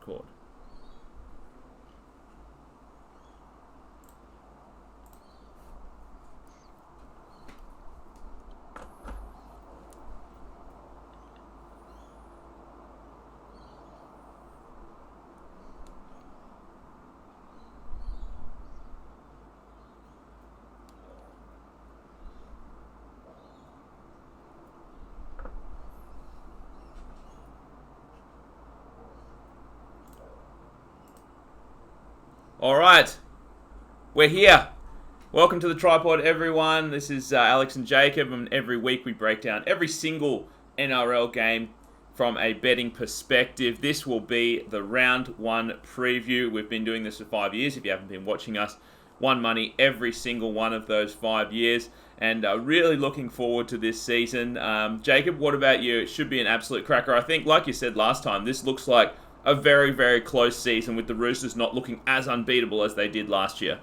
record. All right, we're here. Welcome to the tripod, everyone. This is Alex and Jacob, and every week we break down every single NRL game from a betting perspective. This will be the round one preview. We've been doing this for 5 years. If you haven't been watching us, won money every single one of those 5 years, and really looking forward to this season. Jacob, what about you? It should be an absolute cracker. I think, like you said last time, this looks like a very, very close season with the Roosters not looking as unbeatable as they did last year.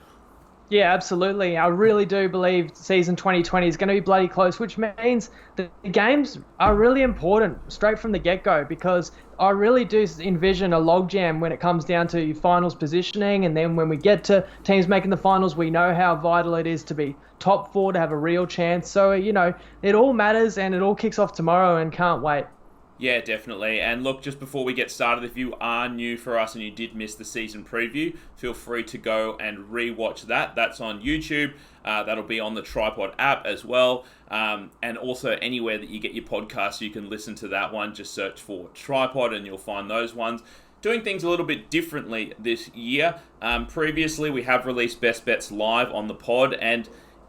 Yeah, absolutely. I really do believe season 2020 is going to be bloody close, which means the games are really important straight from the get-go, because I really do envision a logjam when it comes down to finals positioning, and then when we get to teams making the finals, we know how vital it is to be top four to have a real chance. So, it all matters, and it all kicks off tomorrow, and can't wait. Yeah, definitely. And look, just before we get started, if you are new for us and you did miss the season preview, feel free to go and re-watch that. That's on YouTube. That'll be on the Tripod app as well. And also anywhere that you get your podcasts, you can listen to that one. Just search for Tripod and you'll find those ones. Doing things a little bit differently this year. Previously, we have released Best Bets live on the pod, and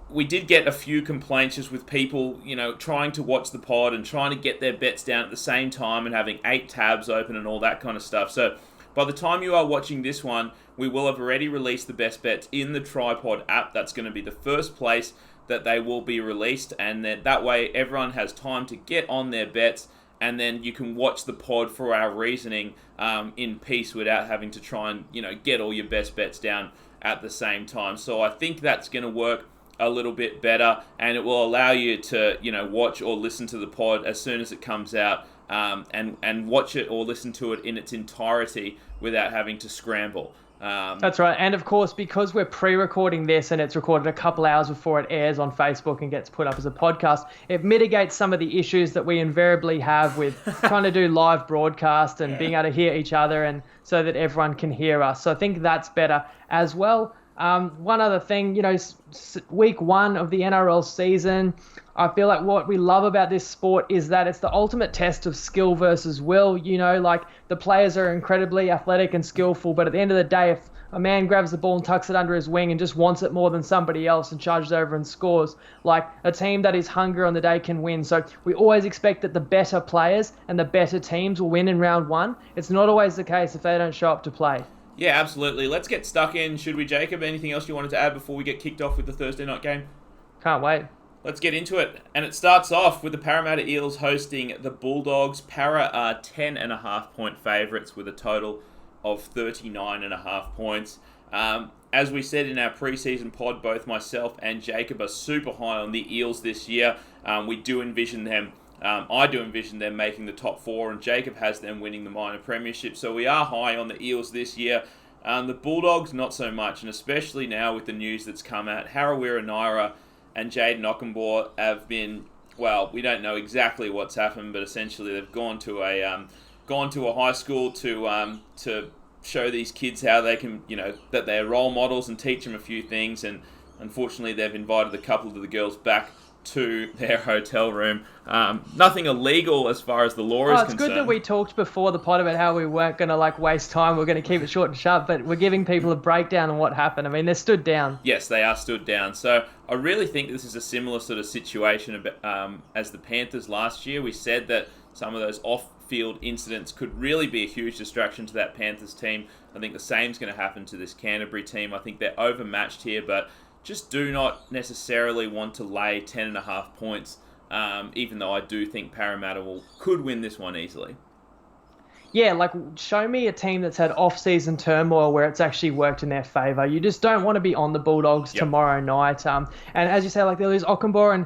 we did get a few complaints just with people, trying to watch the pod and trying to get their bets down at the same time and having 8 tabs open and all that kind of stuff. So by the time you are watching this one, we will have already released the best bets in the Tripod app. That's going to be the first place that they will be released, and that way everyone has time to get on their bets, and then you can watch the pod for our reasoning in peace without having to try and get all your best bets down at the same time. So I think that's going to work a little bit better, and it will allow you to watch or listen to the pod as soon as it comes out, and watch it or listen to it in its entirety without having to scramble. That's right. And of course, because we're pre-recording this and it's recorded a couple hours before it airs on Facebook and gets put up as a podcast, it mitigates some of the issues that we invariably have with trying to do live broadcast and being able to hear each other, and so that everyone can hear us. So I think that's better as well. One other thing, week one of the NRL season, I feel like what we love about this sport is that it's the ultimate test of skill versus will. Like the players are incredibly athletic and skillful, but at the end of the day, if a man grabs the ball and tucks it under his wing and just wants it more than somebody else and charges over and scores, like a team that is hungry on the day can win. So we always expect that the better players and the better teams will win in round one. It's not always the case if they don't show up to play. Yeah, absolutely. Let's get stuck in, should we, Jacob? Anything else you wanted to add before we get kicked off with the Thursday night game? Can't wait. Let's get into it. And it starts off with the Parramatta Eels hosting the Bulldogs. Para are 10.5 point favourites with a total of 39.5 points. As we said in our preseason pod, both myself and Jacob are super high on the Eels this year. We do envision them. I do envision them making the top 4, and Jacob has them winning the minor premiership. So we are high on the Eels this year. The Bulldogs, not so much, and especially now with the news that's come out, Harawira Naira and Jaden Okunbor have been, well, we don't know exactly what's happened, but essentially they've gone to a high school to show these kids how they can, that they're role models and teach them a few things. And unfortunately, they've invited a couple of the girls back to their hotel room. Nothing illegal as far as the law is concerned. It's good that we talked before the pod about how we weren't going to waste time. We're going to keep it short and sharp, but we're giving people a breakdown on what happened. I mean, they're stood down. Yes, they are stood down. So I really think this is a similar sort of situation as the Panthers last year. We said that some of those off-field incidents could really be a huge distraction to that Panthers team. I think the same's going to happen to this Canterbury team. I think they're overmatched here, but just do not necessarily want to lay 10.5 points, even though I do think Parramatta could win this one easily. Yeah, show me a team that's had off-season turmoil where it's actually worked in their favour. You just don't want to be on the Bulldogs tomorrow night. And as you say, they lose Okunbor, and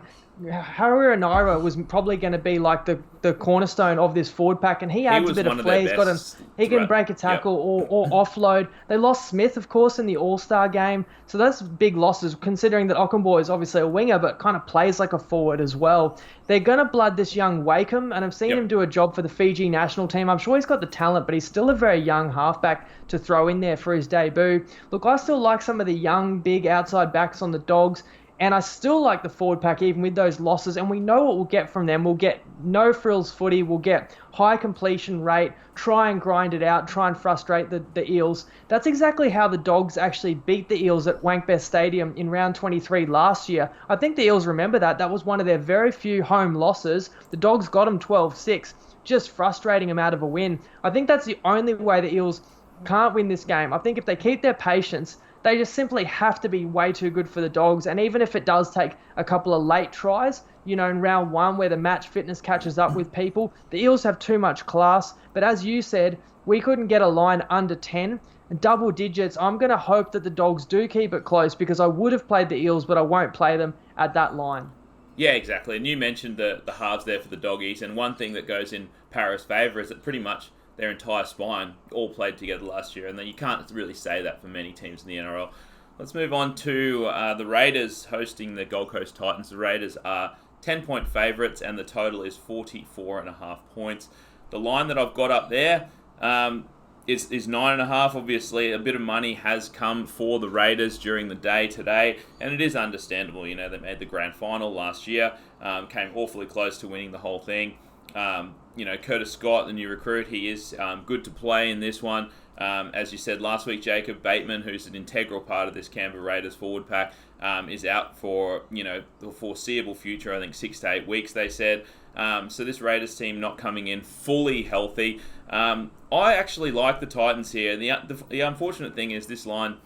Harry Nrl was probably going to be like the cornerstone of this forward pack, and he adds a bit of flair. He can break a tackle or offload. They lost Smith, of course, in the All-Star game, so that's big losses, considering that Ockenboy is obviously a winger, but kind of plays like a forward as well. They're going to blood this young Wakeham, and I've seen him do a job for the Fiji national team. I'm sure he's got the talent, but he's still a very young halfback to throw in there for his debut. Look, I still like some of the young, big outside backs on the Dogs, and I still like the forward pack even with those losses, and we know what we'll get from them. We'll get no frills footy, we'll get high completion rate, try and grind it out, try and frustrate the Eels. That's exactly how the Dogs actually beat the Eels at Wankbest Stadium in round 23 last year. I think the Eels remember that. That was one of their very few home losses. The Dogs got them 12-6, just frustrating them out of a win. I think that's the only way the Eels can't win this game. I think if they keep their patience, they just simply have to be way too good for the Dogs. And even if it does take a couple of late tries, in round 1 where the match fitness catches up with people, the Eels have too much class. But as you said, we couldn't get a line under 10. Double digits, I'm going to hope that the Dogs do keep it close, because I would have played the Eels, but I won't play them at that line. Yeah, exactly. And you mentioned the halves there for the Doggies. And one thing that goes in Para's favour is that pretty much their entire spine all played together last year, and then you can't really say that for many teams in the NRL. Let's move on to the Raiders hosting the Gold Coast Titans. The Raiders are 10-point favourites, and the total is 44.5 points. The line that I've got up there is 9.5. Obviously, a bit of money has come for the Raiders during the day today, and it is understandable. They made the grand final last year, came awfully close to winning the whole thing. Curtis Scott, the new recruit, he is good to play in this one. As you said last week, Jacob Bateman, who's an integral part of this Canberra Raiders forward pack, is out for the foreseeable future. I think 6 to 8 weeks, they said. So this Raiders team not coming in fully healthy. I actually like the Titans here. The unfortunate thing is this line,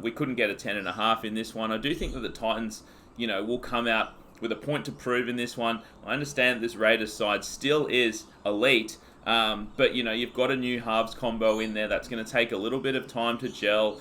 we couldn't get a 10.5 in this one. I do think that the Titans, will come out with a point to prove in this one. I understand this Raiders side still is elite, but you've got a new halves combo in there that's going to take a little bit of time to gel.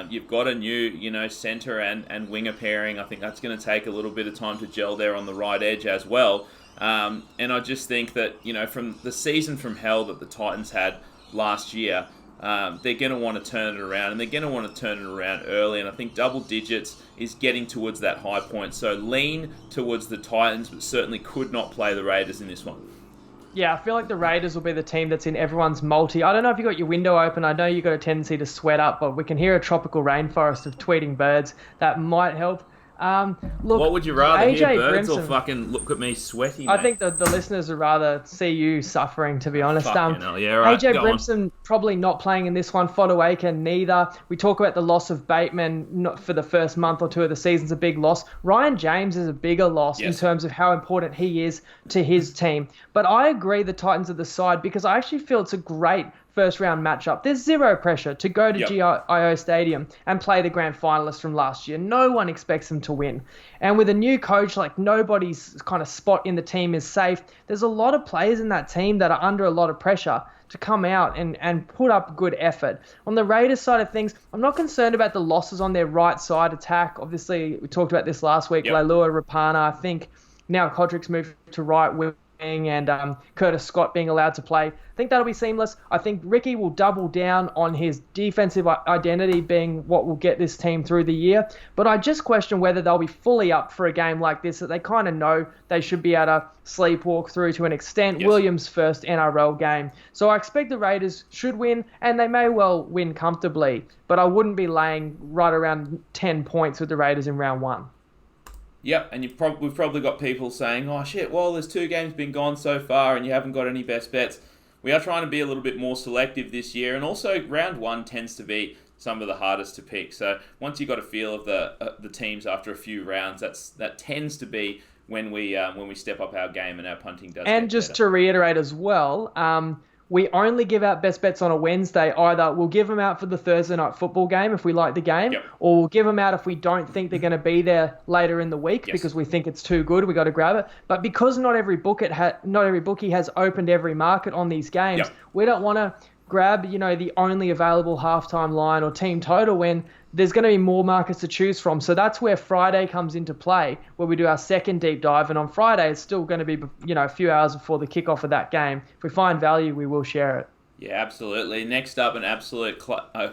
You've got a new centre and winger pairing. I think that's going to take a little bit of time to gel there on the right edge as well. And I just think that from the season from hell that the Titans had last year, they're going to want to turn it around, and they're going to want to turn it around early, and I think double digits is getting towards that high point. So lean towards the Titans, but certainly could not play the Raiders in this one. Yeah, I feel like the Raiders will be the team that's in everyone's multi. I don't know if you got your window open. I know you got a tendency to sweat up, but we can hear a tropical rainforest of tweeting birds. That might help. Look, what would you rather AJ hear, birds Brimson, or fucking look at me sweaty, mate? I think the listeners would rather see you suffering, to be honest. Yeah, right, AJ Brimson probably not playing in this one. Fodawaker neither. We talk about the loss of Bateman not for the first month or two of the season's a big loss. Ryan James is a bigger loss in terms of how important he is to his team. But I agree the Titans are the side, because I actually feel it's a great first round matchup. There's zero pressure to go to GIO Stadium and play the grand finalists from last year. No one expects them to win. And with a new coach, like, nobody's kind of spot in the team is safe. There's a lot of players in that team that are under a lot of pressure to come out and put up good effort. On the Raiders side of things, I'm not concerned about the losses on their right side attack. Obviously, we talked about this last week. Leilua, Rapana, I think now Kodrick's moved to right wing, and Curtis Scott being allowed to play. I think that'll be seamless. I think Ricky will double down on his defensive identity being what will get this team through the year. But I just question whether they'll be fully up for a game like this, that they kind of know they should be able to sleepwalk through to an extent. Williams' first NRL game. So I expect the Raiders should win, and they may well win comfortably. But I wouldn't be laying right around 10 points with the Raiders in round 1. Yep, and we've probably got people saying, oh shit, well, there's 2 games been gone so far and you haven't got any best bets. We are trying to be a little bit more selective this year, and also round 1 tends to be some of the hardest to pick. So once you've got a feel of the teams after a few rounds, that tends to be when we step up our game and our punting does. And just better. To reiterate as well, we only give out best bets on a Wednesday. Either we'll give them out for the Thursday night football game if we like the game, or we'll give them out if we don't think they're going to be there later in the week because we think it's too good. We got to grab it. But because not every bookie has opened every market on these games, we don't want to grab, the only available halftime line or team total when there's going to be more markets to choose from. So that's where Friday comes into play, where we do our second deep dive. And on Friday, it's still going to be, a few hours before the kickoff of that game. If we find value, we will share it. Yeah, absolutely. Next up, an absolute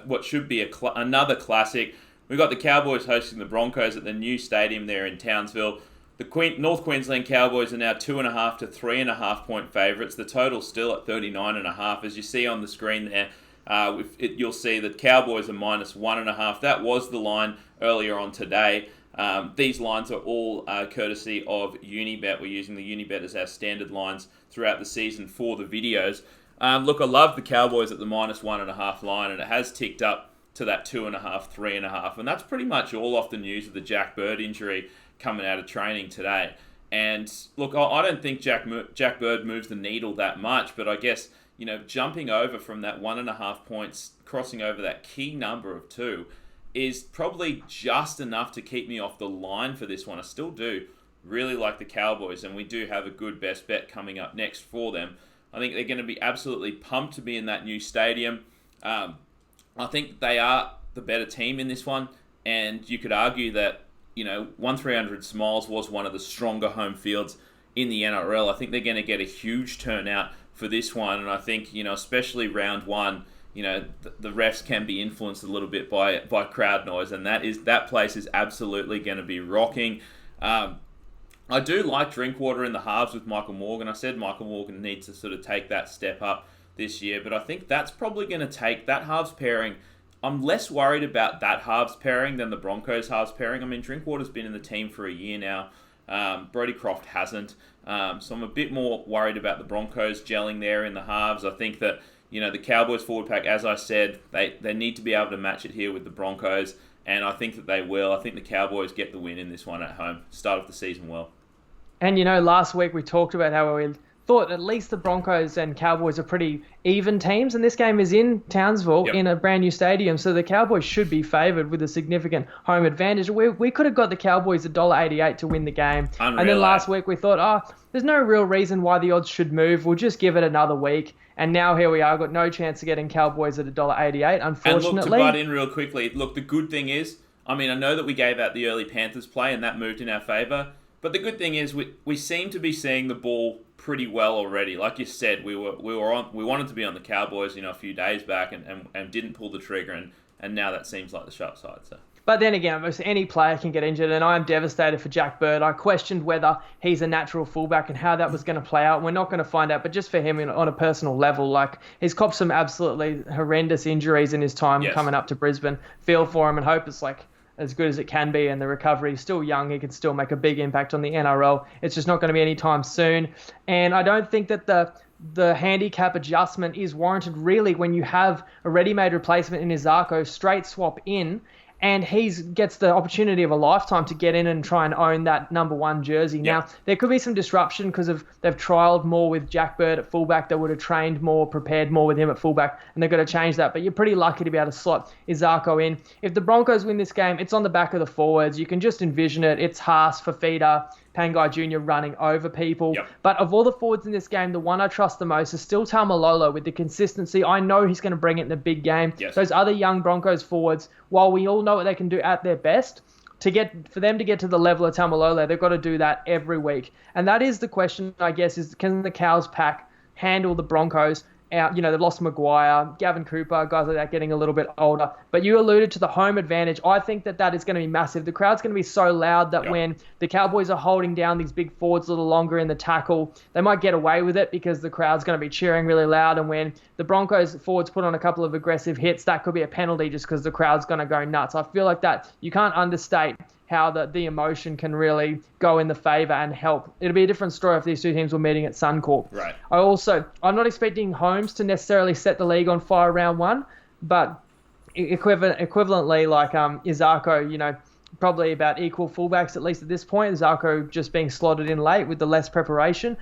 what should be another classic. We've got the Cowboys hosting the Broncos at the new stadium there in Townsville. The North Queensland Cowboys are now 2.5 to 3.5 point favourites. The total's still at 39.5. As you see on the screen there, you'll see that Cowboys are -1.5. That was the line earlier on today. These lines are all courtesy of Unibet. We're using the Unibet as our standard lines throughout the season for the videos. Look, I love the Cowboys at the -1.5 line, and it has ticked up to that 2.5, 3.5. And that's pretty much all off the news of the Jack Bird injury coming out of training today. And look, I don't think Jack Bird moves the needle that much, but I guess, jumping over from that 1.5 points, crossing over that key number of 2, is probably just enough to keep me off the line for this one. I still do really like the Cowboys, and we do have a good best bet coming up next for them. I think they're going to be absolutely pumped to be in that new stadium. I think they are the better team in this one, and you could argue that 1300 Smiles was one of the stronger home fields in the NRL. I think they're going to get a huge turnout for this one, and I think, especially round one, the refs can be influenced a little bit by crowd noise, and that place is absolutely going to be rocking. I do like Drinkwater in the halves with Michael Morgan. I said Michael Morgan needs to sort of take that step up this year, but I think that's probably going to take that halves pairing. I'm less worried about that halves pairing than the Broncos halves pairing. I mean, Drinkwater's been in the team for a year now. Brodie Croft hasn't. So I'm a bit more worried about the Broncos gelling there in the halves. I think that, the Cowboys forward pack, as I said, they need to be able to match it here with the Broncos, and I think that they will. I think the Cowboys get the win in this one at home. Start of the season well. And, last week we talked about how we thought at least the Broncos and Cowboys are pretty even teams, and this game is in Townsville in a brand new stadium, so the Cowboys should be favoured with a significant home advantage. We could have got the Cowboys $1.88 to win the game. Unreal, and then last week we thought, there's no real reason why the odds should move. We'll just give it another week. And now here we are, got no chance of getting Cowboys at $1.88, unfortunately. And look, to butt in real quickly, look, the good thing is, I know that we gave out the early Panthers play and that moved in our favour, but the good thing is we seem to be seeing the ball pretty well already. Like you said, we wanted to be on the Cowboys, a few days back and didn't pull the trigger, and now that seems like the sharp side. So. But then again, almost any player can get injured, and I'm devastated for Jack Bird. I questioned whether he's a natural fullback and how that was going to play out. We're not going to find out, but just for him on a personal level, he's copped some absolutely horrendous injuries in his time coming up to Brisbane. Feel for him and hope it's as good as it can be, and the recovery is still young. He can still make a big impact on the NRL. It's just not going to be anytime soon. And I don't think that the handicap adjustment is warranted really when you have a ready-made replacement in Izako, straight swap in, and he gets the opportunity of a lifetime to get in and try and own that number 1 jersey. Yep. Now, there could be some disruption because they've trialled more with Jack Bird at fullback. They would have trained more, prepared more with him at fullback, and they're going to change that. But you're pretty lucky to be able to slot Izako in. If the Broncos win this game, it's on the back of the forwards. You can just envision it. It's Haas, Fafita, Pangai Jr. running over people. Yep. But of all the forwards in this game, the one I trust the most is still Taumalolo with the consistency. I know he's going to bring it in the big game. Yes. Those other young Broncos forwards, while we all know what they can do at their best, for them to get to the level of Taumalolo, they've got to do that every week. And that is the question, I guess, is can the Cows pack handle the Broncos out? They've lost Maguire, Gavin Cooper, guys like that getting a little bit older. But you alluded to the home advantage. I think that is going to be massive. The crowd's going to be so loud that when the Cowboys are holding down these big forwards a little longer in the tackle, they might get away with it because the crowd's going to be cheering really loud. And when the Broncos forwards put on a couple of aggressive hits, that could be a penalty just because the crowd's going to go nuts. I feel like that you can't understate how the emotion can really go in the favour and help. It'll be a different story if these two teams were meeting at Suncorp. Right. I'm not expecting Holmes to necessarily set the league on fire round one, but equivalently, Izako, probably about equal fullbacks at least at this point. Izako just being slotted in late with the less preparation.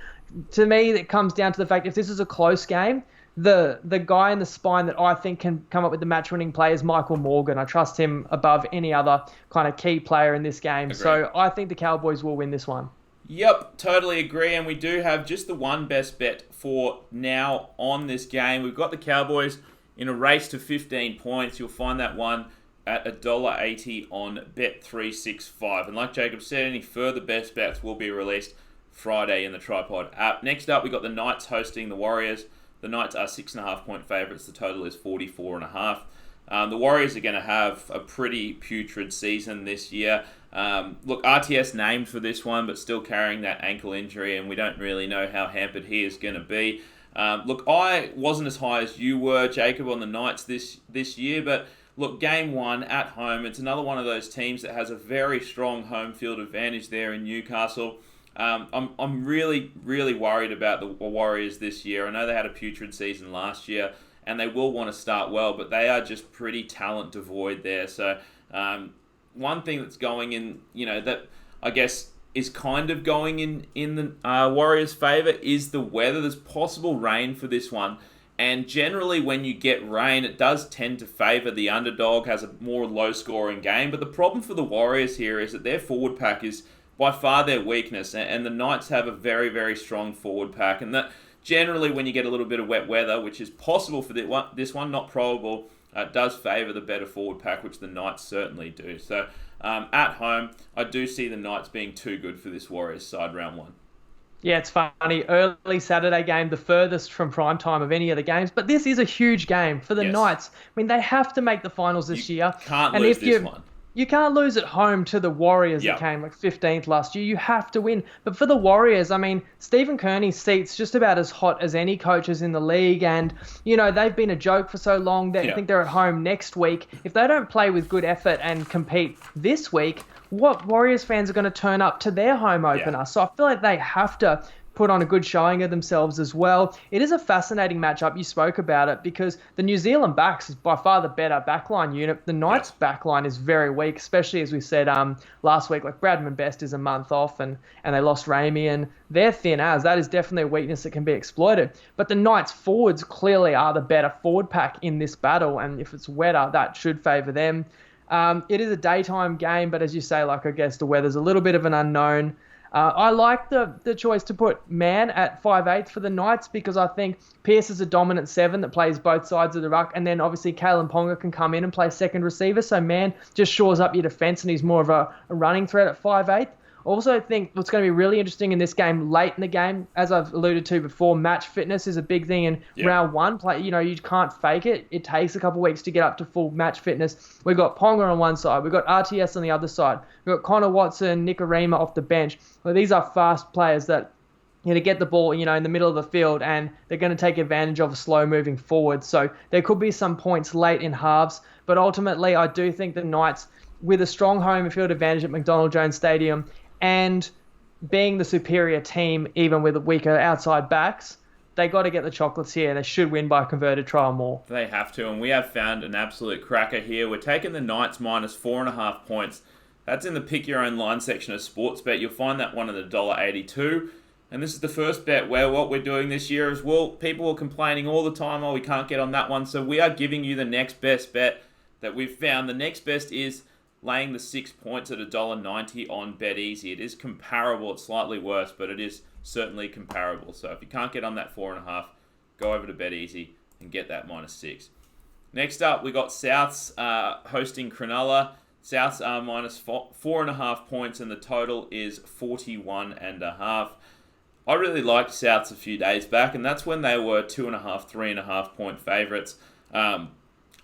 To me, it comes down to the fact if this is a close game, the guy in the spine that I think can come up with the match-winning play is Michael Morgan. I trust him above any other kind of key player in this game. Agreed. So I think the Cowboys will win this one. Yep, totally agree. And we do have just the one best bet for now on this game. We've got the Cowboys in a race to 15 points. You'll find that one at $1.80 on Bet365. And like Jacob said, any further best bets will be released Friday in the Tripod app. Next up, we got the Knights hosting the Warriors. The Knights are 6.5 point favourites. The total is 44.5. The Warriors are going to have a pretty putrid season this year. Look, RTS named for this one, but still carrying that ankle injury, and we don't really know how hampered he is going to be. Look, I wasn't as high as you were, Jacob, on the Knights this year, but look, game one at home, it's another one of those teams that has a very strong home field advantage there in Newcastle. I'm really, really worried about the Warriors this year. I know they had a putrid season last year, and they will want to start well, but they are just pretty talent devoid there. So one thing that's going in, that I guess is kind of going in the Warriors' favour is the weather. There's possible rain for this one. And generally when you get rain, it does tend to favour the underdog, has a more low-scoring game. But the problem for the Warriors here is that their forward pack is by far their weakness. And the Knights have a very, very strong forward pack. And that generally when you get a little bit of wet weather, which is possible for this one, not probable, does favour the better forward pack, which the Knights certainly do. So at home, I do see the Knights being too good for this Warriors side round one. Yeah, it's funny. Early Saturday game, the furthest from prime time of any of the games. But this is a huge game for the Knights. I mean, they have to make the finals this year. Can't lose this one. You can't lose at home to the Warriors that came 15th last year. You have to win. But for the Warriors, I mean, Stephen Kearney's seat's just about as hot as any coaches in the league. And, they've been a joke for so long. I think they're at home next week. If they don't play with good effort and compete this week, what Warriors fans are going to turn up to their home opener? Yeah. So I feel like they have to put on a good showing of themselves as well. It is a fascinating matchup. You spoke about it because the New Zealand backs is by far the better backline unit. The Knights backline is very weak, especially as we said last week. Like Bradman Best is a month off and they lost Ramey and they're thin as. That is definitely a weakness that can be exploited. But the Knights forwards clearly are the better forward pack in this battle, and if it's wetter, that should favour them. It is a daytime game, but as you say, I guess the weather's a little bit of an unknown. I like the choice to put Mann at 5'8" for the Knights because I think Pearce is a dominant 7 that plays both sides of the ruck, and then obviously Kalen Ponga can come in and play second receiver, so Mann just shores up your defence and he's more of a running threat at 5'8". Also think what's going to be really interesting in this game, late in the game, as I've alluded to before, match fitness is a big thing in round one. You can't fake it. It takes a couple of weeks to get up to full match fitness. We've got Ponga on one side. We've got RTS on the other side. We've got Connor Watson, Nick Arima off the bench. Well, these are fast players that get the ball, in the middle of the field, and they're going to take advantage of a slow moving forward. So there could be some points late in halves, but ultimately I do think the Knights, with a strong home field advantage at McDonald Jones Stadium, and being the superior team, even with weaker outside backs, they got to get the chocolates here. They should win by a converted try or more. They have to, and we have found an absolute cracker here. We're taking the Knights minus 4.5 points. That's in the pick your own line section of Sportsbet. You'll find that one at $1.82. And this is the first bet where what we're doing this year is, people are complaining all the time, we can't get on that one. So we are giving you the next best bet that we've found. The next best is laying the 6 points at $1.90 on BetEasy. It is comparable. It's slightly worse, but it is certainly comparable. So if you can't get on that 4.5, go over to BetEasy and get that minus 6. Next up, we got Souths hosting Cronulla. Souths are minus 4.5 points, and the total is 41.5. I really liked Souths a few days back, and that's when they were 2.5, 3.5 point favourites.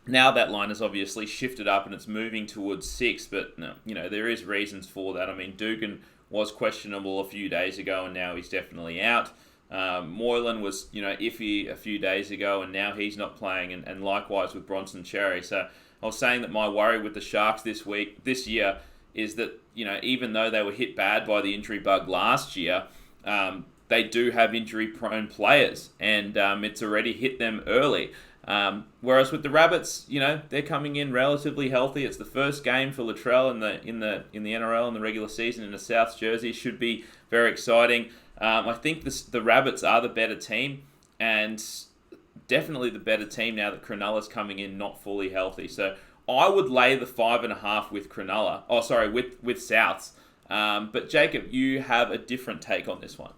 Now that line has obviously shifted up and it's moving towards 6, but there is reasons for that. I mean, Dugan was questionable a few days ago and now he's definitely out. Moylan was, iffy a few days ago and now he's not playing, and likewise with Bronson Cherry. So I was saying that my worry with the Sharks this year is that, even though they were hit bad by the injury bug last year, they do have injury-prone players, and it's already hit them early. Whereas with the Rabbits, they're coming in relatively healthy. It's the first game for Latrell in the NRL in the regular season in the Souths jersey. Should be very exciting. I think the Rabbits are the better team, and definitely the better team now that Cronulla's coming in not fully healthy. So I would lay the 5.5 with Cronulla. Oh, sorry, with Souths. But Jacob, you have a different take on this one.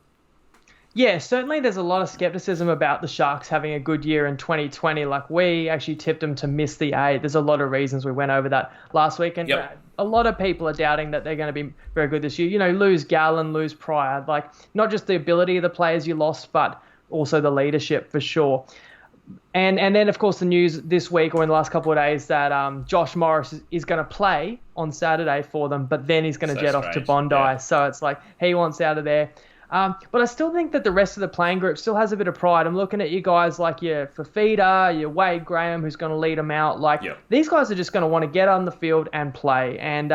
Yeah, certainly there's a lot of skepticism about the Sharks having a good year in 2020. Like, we actually tipped them to miss the 8. There's a lot of reasons. We went over that last week. And a lot of people are doubting that they're going to be very good this year. You know, lose Gallen, lose Pryor. Like, not just the ability of the players you lost, but also the leadership for sure. And then, of course, the news this week or in the last couple of days that Josh Morris is going to play on Saturday for them, but then he's going to jet off to Bondi. Yeah. So it's like he wants out of there. But I still think that the rest of the playing group still has a bit of pride. I'm looking at you guys like your Fafita, your Wade Graham, who's going to lead them out. Like, these guys are just going to want to get on the field and play. And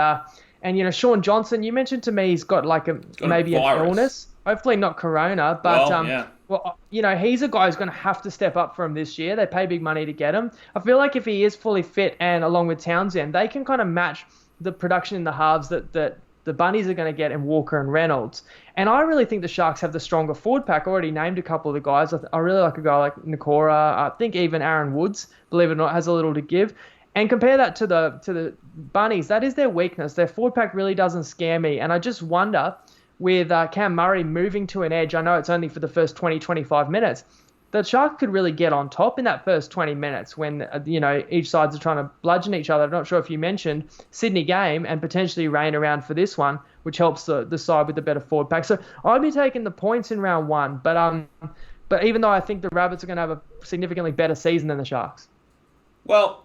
you know, Sean Johnson, you mentioned to me he's got like maybe an illness. Hopefully not corona, but well, you know, he's a guy who's going to have to step up for him this year. They pay big money to get him. I feel like if he is fully fit and along with Townsend, they can kind of match the production in the halves that the Bunnies are going to get in Walker and Reynolds. And I really think the Sharks have the stronger forward pack. I already named a couple of the guys. I really like a guy like Nikora. I think even Aaron Woods, believe it or not, has a little to give. And compare that to the Bunnies. That is their weakness. Their forward pack really doesn't scare me. And I just wonder, with Cam Murray moving to an edge, I know it's only for the first 20, 25 minutes, the Sharks could really get on top in that first 20 minutes when, you know, each sides are trying to bludgeon each other. I'm not sure if you mentioned Sydney game and potentially rain around for this one, which helps the side with the better forward pack. So I'd be taking the points in round 1. But even though I think the Rabbits are going to have a significantly better season than the Sharks. Well,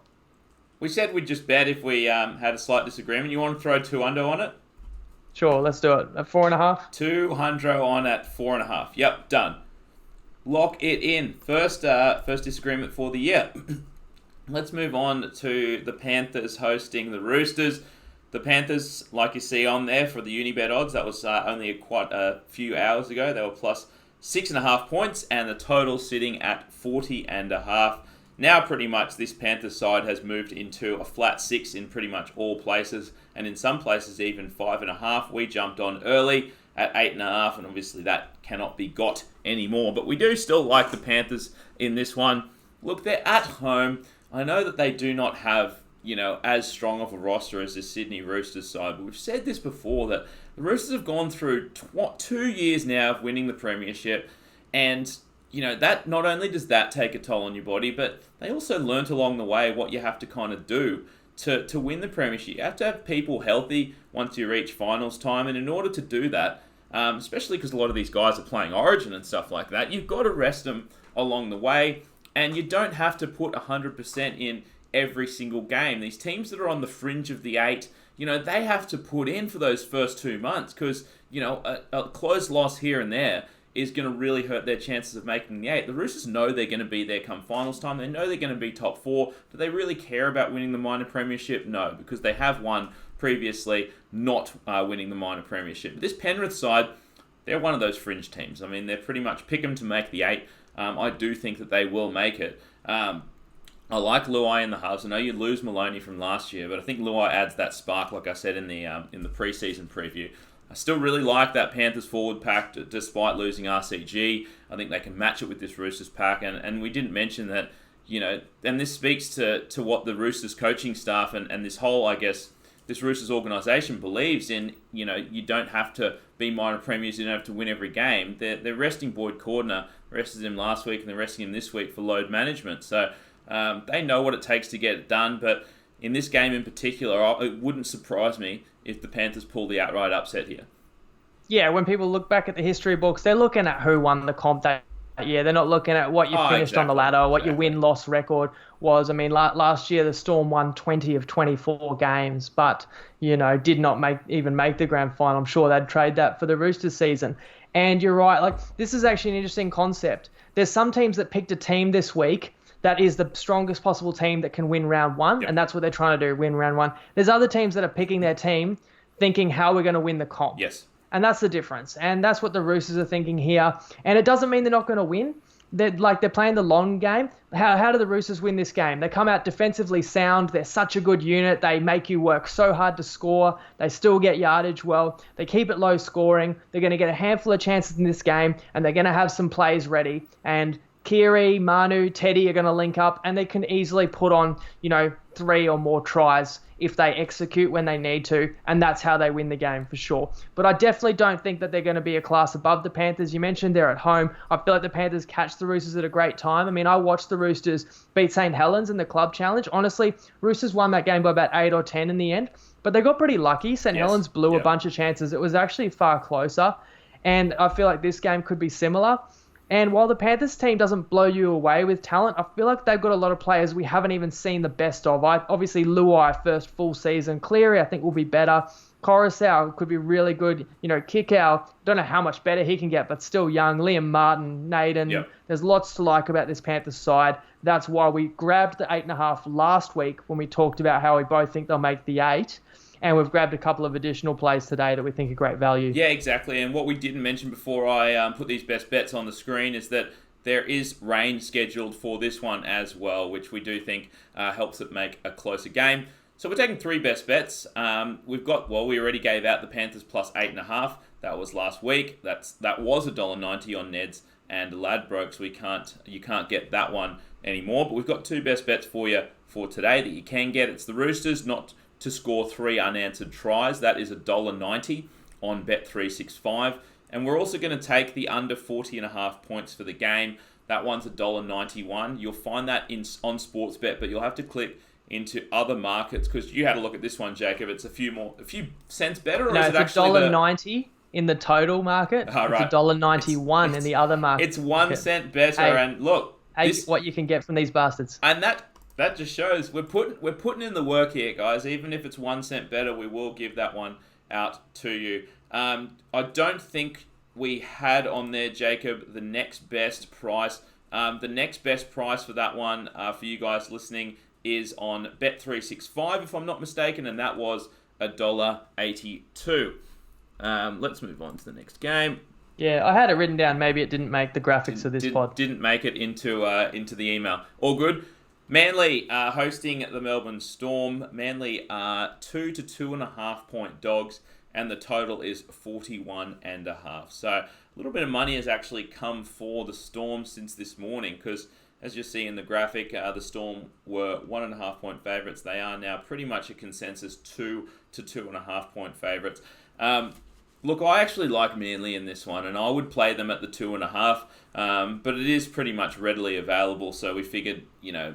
we said we'd just bet if we had a slight disagreement. You want to throw 200 on it? Sure, let's do it. At 4.5? 200 on at 4.5. Yep, done. Lock it in. First disagreement for the year. Let's move on to the Panthers hosting the Roosters. The Panthers, like you see on there for the Unibet odds, that was only quite a few hours ago. They were plus 6.5 points, and the total sitting at 40.5. Now, pretty much, this Panthers side has moved into a flat 6 in pretty much all places, and in some places even 5.5. We jumped on early at 8.5, and obviously that cannot be got anymore. But we do still like the Panthers in this one. Look, they're at home. I know that they do not have, you know, as strong of a roster as the Sydney Roosters side, but we've said this before, that the Roosters have gone through 2 years now of winning the premiership, and you know, that not only does that take a toll on your body, but they also learnt along the way what you have to kind of do to win the premiership. You have to have people healthy once you reach finals time, and in order to do that, especially because a lot of these guys are playing Origin and stuff like that, you've got to rest them along the way, and you don't have to put 100% in every single game. These teams that are on the fringe of the 8, you know, they have to put in for those first 2 months because, you know, a close loss here and there is going to really hurt their chances of making the 8. The Roosters know they're going to be there come finals time. They know they're going to be top 4. Do they really care about winning the minor premiership? No, because they have won previously, not winning the minor premiership. But this Penrith side, they're one of those fringe teams. I mean, they're pretty much pick them to make the 8. I do think that they will make it. I like Luai in the halves. I know you lose Maloney from last year, but I think Luai adds that spark, like I said in the preseason preview. I still really like that Panthers forward pack, despite losing RCG. I think they can match it with this Roosters pack, and we didn't mention that, you know, and this speaks to what the Roosters coaching staff and this whole, I guess, this Roosters organisation believes in. You know, you don't have to be minor premiers, you don't have to win every game. They're resting Boyd Cordner, rested him last week, and they're resting him this week for load management. So they know what it takes to get it done, but in this game in particular, it wouldn't surprise me if the Panthers pull the outright upset here. Yeah, when people look back at the history books, they're looking at who won the comp that year. They're not looking at what you finished on the ladder, what your win-loss record was. I mean, last year the Storm won 20 of 24 games, but, you know, did not even make the grand final. I'm sure they'd trade that for the Roosters season. And you're right, like, this is actually an interesting concept. There's some teams that picked a team this week that is the strongest possible team that can win round 1, and that's what they're trying to do, win round 1. There's other teams that are picking their team thinking how we're going to win the comp. Yes. And that's the difference. And that's what the Roosters are thinking here. And it doesn't mean they're not going to win. They're playing the long game. How do the Roosters win this game? They come out defensively sound. They're such a good unit. They make you work so hard to score. They still get yardage well. They keep it low scoring. They're going to get a handful of chances in this game, and they're going to have some plays ready. And Kiri, Manu, Teddy are going to link up, and they can easily put on, 3 or more tries if they execute when they need to, and that's how they win the game for sure. But I definitely don't think that they're going to be a class above the Panthers. You mentioned they're at home. I feel like the Panthers catch the Roosters at a great time. I mean, I watched the Roosters beat St. Helens in the Club Challenge. Honestly, Roosters won that game by about 8 or 10 in the end, but they got pretty lucky. St. Helens blew a bunch of chances. It was actually far closer, and I feel like this game could be similar. And while the Panthers team doesn't blow you away with talent, I feel like they've got a lot of players we haven't even seen the best of. Obviously, Luai, first full season. Cleary, I think, will be better. Coruscant could be really good. Kikau, don't know how much better he can get, but still young. Liam Martin, Naden. Yep. There's lots to like about this Panthers side. That's why we grabbed the 8.5 last week when we talked about how we both think they'll make the 8. And we've grabbed a couple of additional plays today that we think are great value. Yeah, exactly. And what we didn't mention before I put these best bets on the screen is that there is rain scheduled for this one as well, which we do think helps it make a closer game. So we're taking 3 best bets. We already gave out the Panthers plus 8.5. That was last week. That was $1.90 on Neds and Ladbrokes. You can't get that one anymore. But we've got 2 best bets for you for today that you can get. It's the Roosters not to score 3 unanswered tries. That is $1.90 on Bet365. And we're also going to take the under 40.5 points for the game. That one's $1.91. You'll find that on Sportsbet, but you'll have to click into other markets because you had a look at this one, Jacob. It's a few cents better, or no, is it actually $1.90 in the total market. Right. It's $1.91 in the other market. It's 1 cent better, and look, what you can get from these bastards. And that just shows we're putting in the work here, guys. Even if it's 1 cent better, we will give that one out to you. I don't think we had on there, Jacob, the next best price. The next best price for that one, for you guys listening, is on Bet365, if I'm not mistaken, and that was $1.82. Let's move on to the next game. Yeah, I had it written down. Maybe it didn't make the graphics of this pod. Didn't make it into the email. All good. Manly hosting the Melbourne Storm. Manly are 2 to 2.5 point dogs, and the total is 41.5. So a little bit of money has actually come for the Storm since this morning because, as you see in the graphic, the Storm were 1.5 point favourites. They are now pretty much a consensus 2 to 2.5 point favourites. Look, I actually like Manly in this one, and I would play them at the 2.5, but it is pretty much readily available, so we figured,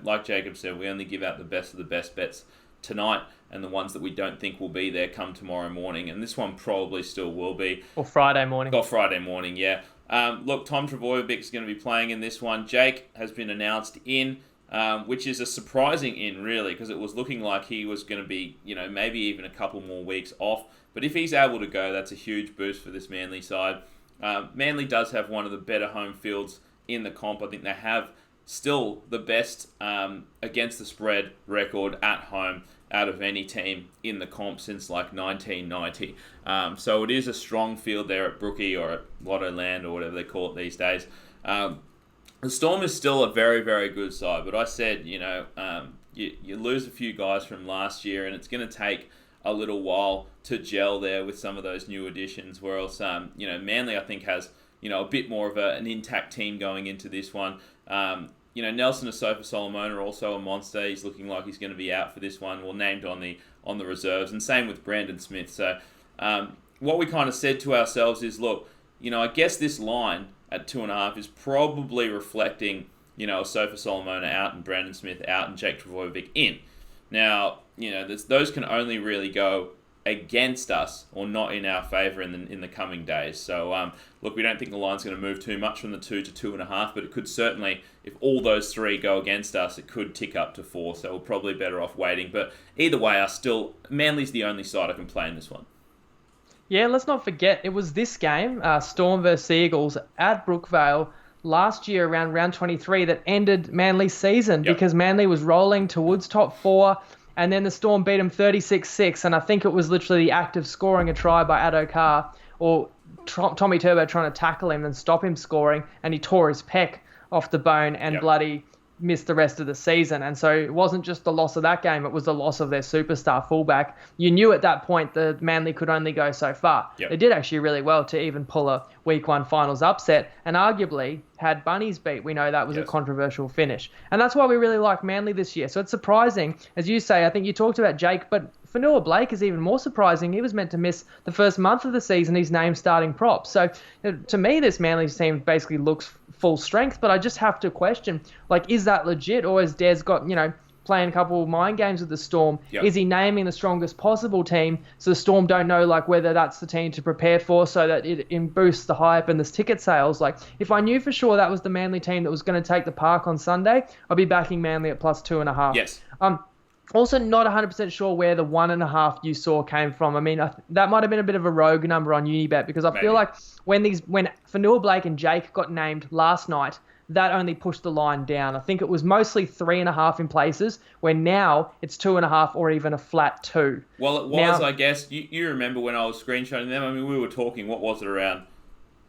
like Jacob said, we only give out the best of the best bets tonight, and the ones that we don't think will be there come tomorrow morning, and this one probably still will be. Or Friday morning. Or Friday morning, yeah. Look, Tom Trbojevic is going to be playing in this one. Jake has been announced in, which is a surprising in, really, because it was looking like he was going to be, maybe even a couple more weeks off. But if he's able to go, that's a huge boost for this Manly side. Manly does have one of the better home fields in the comp. I think they have still the best against the spread record at home out of any team in the comp since like 1990. So it is a strong field there at Brookie or at Lotto Land or whatever they call it these days. The Storm is still a very, very good side. But I said, you lose a few guys from last year and it's going to take a little while to gel there with some of those new additions, whereas Manly I think has a bit more of an intact team going into this one. Nelson Asofa Solomon are also a monster. He's looking like he's going to be out for this one. Well, named on the reserves, and same with Brandon Smith. So what we kind of said to ourselves is, look, I guess this line at 2.5 is probably reflecting Asofa Solomon out and Brandon Smith out and Jake Trbojevic in. Now, those can only really go against us or not in our favour in the coming days. So, look, we don't think the line's going to move too much from the 2 to 2.5, but it could certainly, if all those 3 go against us, it could tick up to 4. So we're probably better off waiting. But either way, Manly's the only side I can play in this one. Yeah, let's not forget, it was this game, Storm vs Eagles at Brookvale, last year around round 23 that ended Manly's season because Manly was rolling towards top 4 and then the Storm beat them 36-6 and I think it was literally the act of scoring a try by Addo-Carr or Tommy Turbo trying to tackle him and stop him scoring and he tore his pec off the bone and bloody miss the rest of the season. And so it wasn't just the loss of that game, it was the loss of their superstar fullback. You knew at that point that Manly could only go so far. Yep. They did actually really well to even pull a week 1 finals upset, and arguably had Bunnies beat. We know that was a controversial finish. And that's why we really like Manly this year. So it's surprising, as you say, I think you talked about Jake, but Fanua Blake is even more surprising. He was meant to miss the first month of the season, he's named starting prop. So to me, this Manly team basically looks full strength, but I just have to question, like, is that legit, or has Des got, playing a couple of mind games with the Storm? Yep. Is he naming the strongest possible team so the Storm don't know, like, whether that's the team to prepare for, so that it boosts the hype and the ticket sales? Like, if I knew for sure that was the Manly team that was going to take the park on Sunday, I'd be backing Manly at plus 2.5. Yes. Also, not 100% sure where the 1.5 you saw came from. I mean, that might have been a bit of a rogue number on Unibet, because I feel like when Fanua Blake and Jake got named last night, that only pushed the line down. I think it was mostly 3.5 in places, where now it's 2.5 or even a flat 2. Well, it was, I guess. You remember when I was screenshotting them? I mean, we were talking, what was it, around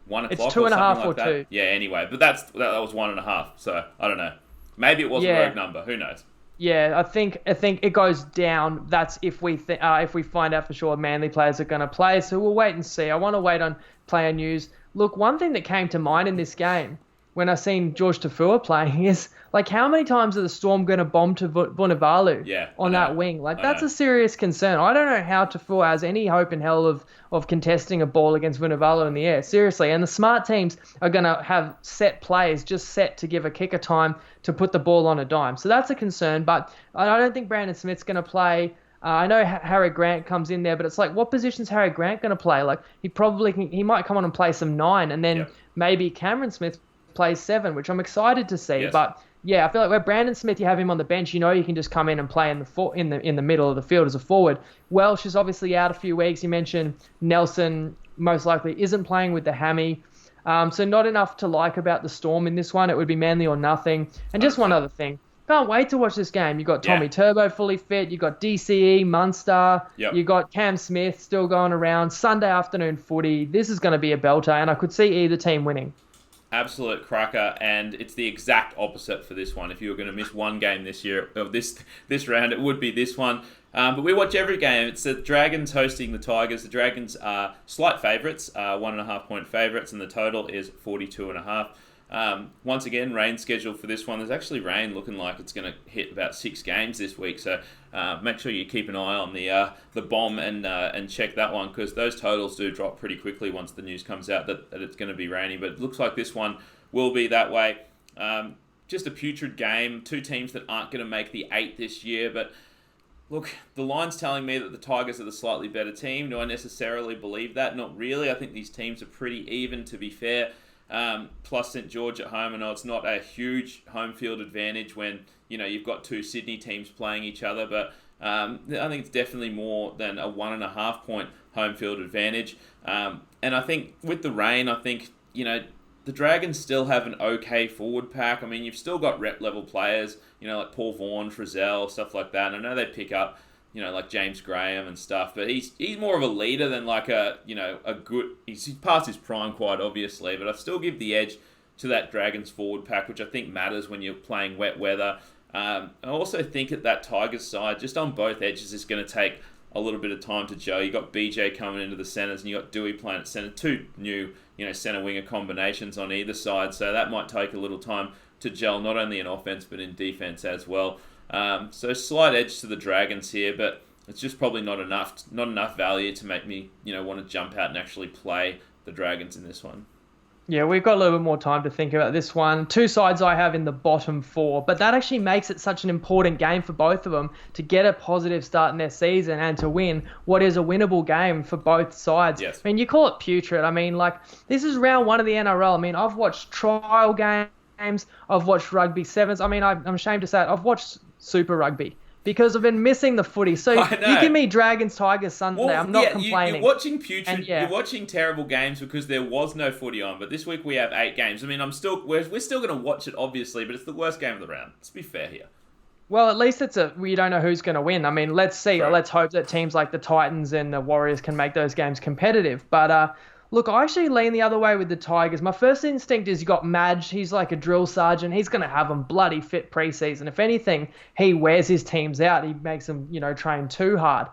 1 o'clock? It's 2.5 or like 2. That? Yeah, anyway. But that was 1.5, so I don't know. Maybe it was a rogue number. Who knows? Yeah, I think it goes down. That's if we find out for sure Manly players are going to play. So we'll wait and see. I want to wait on player news. Look, one thing that came to mind in this game when I seen George Tafua playing is, like, how many times are the Storm going to bomb to Vunivalu on that wing? Like, that's a serious concern. I don't know how Tafua has any hope in hell of contesting a ball against Vunivalu in the air. Seriously. And the smart teams are going to have set plays just set to give a kicker time to put the ball on a dime. So that's a concern. But I don't think Brandon Smith's going to play. I know Harry Grant comes in there, but it's like, what position's Harry Grant going to play? Like, he might come on and play some 9, and then maybe Cameron Smith plays 7, which I'm excited to see. But yeah, I feel like where Brandon Smith, you have him on the bench, you can just come in and play in the middle of the field as a forward. Welsh is obviously out a few weeks. You mentioned Nelson most likely isn't playing with the hammy. So not enough to like about the Storm in this one. It would be Manly or nothing. And just one other thing. Can't wait to watch this game. You got Tommy Turbo fully fit. You got DCE, Munster. You got Cam Smith still going around. Sunday afternoon footy. This is going to be a belter, and I could see either team winning. Absolute cracker, and it's the exact opposite for this one. If you were going to miss one game this year, of this round, it would be this one. But we watch every game. It's the Dragons hosting the Tigers. The Dragons are slight favourites, 1.5 point favourites, and the total is 42.5. Once again, rain scheduled for this one. There's actually rain looking like it's going to hit about 6 games this week, so make sure you keep an eye on the bomb and check that one, because those totals do drop pretty quickly once the news comes out that it's going to be rainy. But it looks like this one will be that way. Just a putrid game. 2 teams that aren't going to make the 8 this year, but look, the line's telling me that the Tigers are the slightly better team. Do I necessarily believe that? Not really. I think these teams are pretty even, to be fair. Plus St George at home. I know it's not a huge home field advantage when you've got 2 Sydney teams playing each other, but I think it's definitely more than a 1.5 point home field advantage. And I think with the rain, I think the Dragons still have an okay forward pack. I mean, you've still got rep level players, like Paul Vaughan, Frizzell, stuff like that. And I know they pick up like James Graham and stuff, but he's more of a leader than like a good. He's past his prime quite obviously, but I still give the edge to that Dragons forward pack, which I think matters when you're playing wet weather. I also think at that Tigers side, just on both edges, is going to take a little bit of time to gel. You got BJ coming into the centres, and you got Dewey playing at centre. 2 new centre winger combinations on either side, so that might take a little time to gel, not only in offense but in defense as well. So slight edge to the Dragons here, but it's just probably not enough value to make me want to jump out and actually play the Dragons in this one. Yeah, we've got a little bit more time to think about this one. 2 sides I have in the bottom 4, but that actually makes it such an important game for both of them to get a positive start in their season and to win what is a winnable game for both sides. Yes. I mean, you call it putrid. I mean, like, this is round 1 of the NRL. I mean, I've watched trial games. I've watched rugby sevens. I mean, I'm ashamed to say it. I've watched Super Rugby because I've been missing the footy. So you give me Dragons, Tigers Sunday. I'm not complaining. You're watching putrid. You're watching terrible games because there was no footy on. But this week we have 8 games. I mean, we're still going to watch it, obviously, but it's the worst game of the round. Let's be fair here. Well, at least we don't know who's going to win. I mean, let's see. Right. Let's hope that teams like the Titans and the Warriors can make those games competitive. But Look, I actually lean the other way with the Tigers. My first instinct is you got Madge. He's like a drill sergeant. He's going to have them bloody fit preseason. If anything, he wears his teams out. He makes them, train too hard.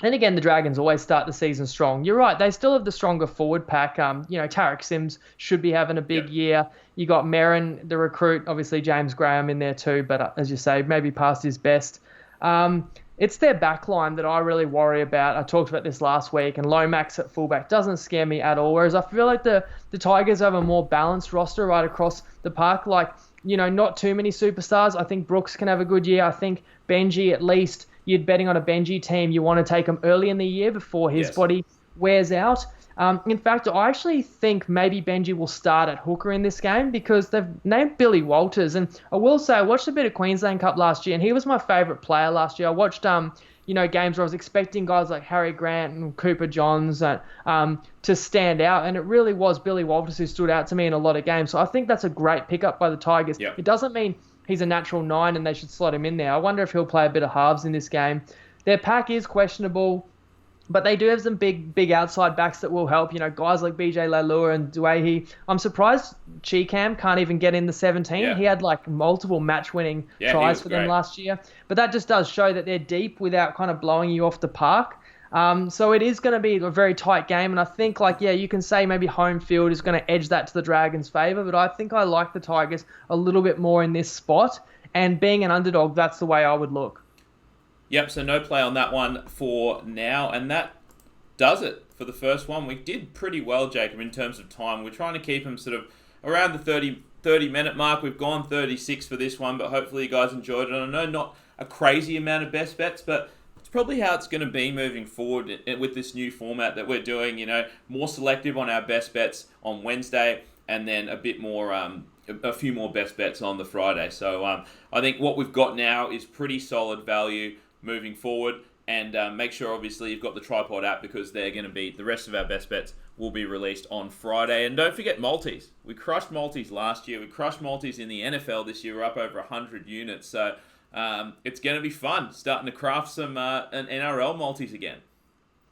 And again, the Dragons always start the season strong. You're right. They still have the stronger forward pack. Tarek Sims should be having a big year. You got Merrin, the recruit, obviously James Graham in there too, but as you say, maybe past his best. It's their back line that I really worry about. I talked about this last week, and Lomax at fullback doesn't scare me at all, whereas I feel like the Tigers have a more balanced roster right across the park. Like, not too many superstars. I think Brooks can have a good year. I think Benji, at least, you're betting on a Benji team. You want to take him early in the year before his body wears out. In fact, I actually think maybe Benji will start at hooker in this game because they've named Billy Walters. And I will say, I watched a bit of Queensland Cup last year, and he was my favourite player last year. I watched, games where I was expecting guys like Harry Grant and Cooper Johns to stand out, and it really was Billy Walters who stood out to me in a lot of games. So I think that's a great pickup by the Tigers. Yep. It doesn't mean he's a natural 9 and they should slot him in there. I wonder if he'll play a bit of halves in this game. Their pack is questionable, but they do have some big outside backs that will help. Guys like BJ Leilua and Duahi. I'm surprised Cheekham can't even get in the 17. Yeah. He had multiple match-winning tries for them last year. But that just does show that they're deep without kind of blowing you off the park. So it is going to be a very tight game, and I think, you can say maybe home field is going to edge that to the Dragons' favour, but I think I like the Tigers a little bit more in this spot, and being an underdog, that's the way I would look. Yep, so no play on that one for now, and that does it for the first one. We did pretty well, Jacob, in terms of time. We're trying to keep them sort of around the 30-minute mark. We've gone 36 for this one, but hopefully you guys enjoyed it. I know not a crazy amount of best bets, but it's probably how it's going to be moving forward with this new format that we're doing. More selective on our best bets on Wednesday, and then a bit more, a few more best bets on the Friday. So I think what we've got now is pretty solid value moving forward. And make sure, obviously, you've got the Tripod app because they're going to be, the rest of our best bets will be released on Friday. And don't forget multis. We crushed multis last year. We crushed multis in the NFL this year. We're up over 100 units. So it's going to be fun starting to craft some an NRL multis again.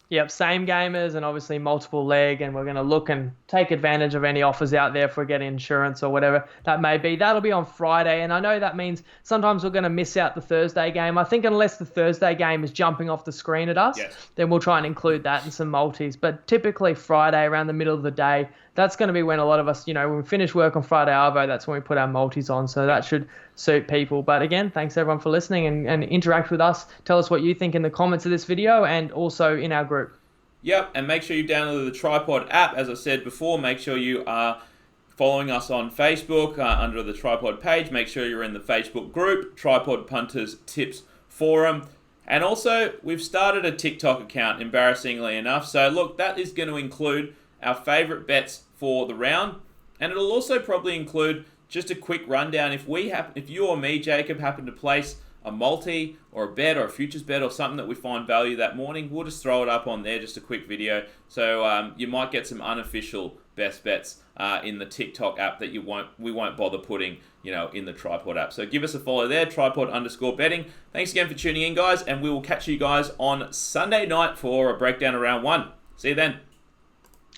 Yep, same gamers and obviously multiple leg, and we're going to look and take advantage of any offers out there if we get insurance or whatever that may be. That'll be on Friday, and I know that means sometimes we're going to miss out the Thursday game. I think unless the Thursday game is jumping off the screen at us, then we'll try and include that in some multis. But typically Friday, around the middle of the day, that's going to be when a lot of us, when we finish work on Friday Arvo, that's when we put our multis on. So that should suit people. But again, thanks everyone for listening and interact with us. Tell us what you think in the comments of this video and also in our group. Yep, and make sure you download the Tripod app. As I said before, make sure you are following us on Facebook under the Tripod page. Make sure you're in the Facebook group, Tripod Punters Tips Forum. And also, we've started a TikTok account, embarrassingly enough. So look, that is going to include our favourite bets for the round, and it'll also probably include just a quick rundown. If you or me, Jacob, happen to place a multi or a bet or a futures bet or something that we find value that morning, we'll just throw it up on there, just a quick video. So you might get some unofficial best bets in the TikTok app that we won't bother putting in the Tripod app. So give us a follow there, Tripod_betting. Thanks again for tuning in, guys, and we will catch you guys on Sunday night for a breakdown of round 1. See you then.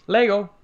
Lego.